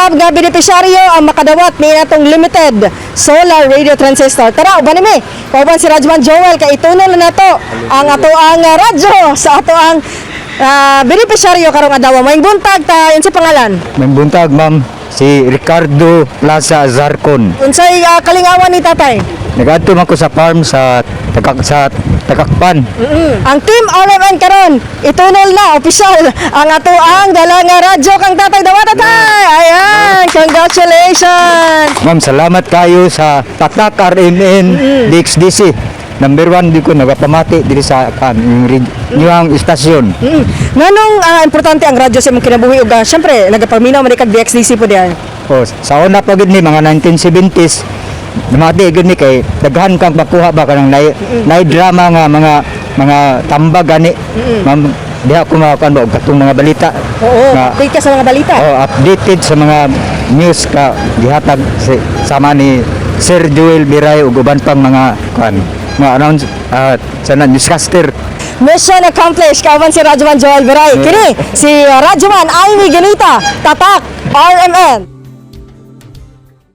usab nga benepisyaryo ang makadawat ni natong limited solar radio transistor. Tara, uban mi. Kauban si Radyoman Joel kay itunol na nato ang ato ang radyo sa ato ang benepisyaryo karong adlaw. Maayong buntag ta, unsa pangalan? Maayong buntag, ma'am. Si Ricardo Azarcon. Unsay kalingawan ni tatay? Nagadto man ko sa farm sa Takakpan. Ang team RMN karon itunol na opisyal ang ato ang dalang radyo kang tatay dawat tatay. Ayan, congratulations. Ma'am, salamat kayo sa Tatak RMN DXDC. Number 1 di ko nagapamati diri sa yung istasyon. Nganong importante ang radyo sa imong kinabuhi ug syempre nagapaminaw man kag DXDC po diyan. O, sa una pa gid ni mga 1970s namati gid ni kay daghan kang makuha ba kanang nay drama nga mga tambag gani. Ma'am, diha ko makan ba og katong mga balita. Oo, update ka sa mga balita. Oh, updated sa mga news ka gihatag sama ni Sir Joel Biray ug uban pang mga announce sa newscaster. Mission accomplished. Kauban si Radyoman Joel Biray. Kini si Radyoman Aini Ganita, Tatak RMN.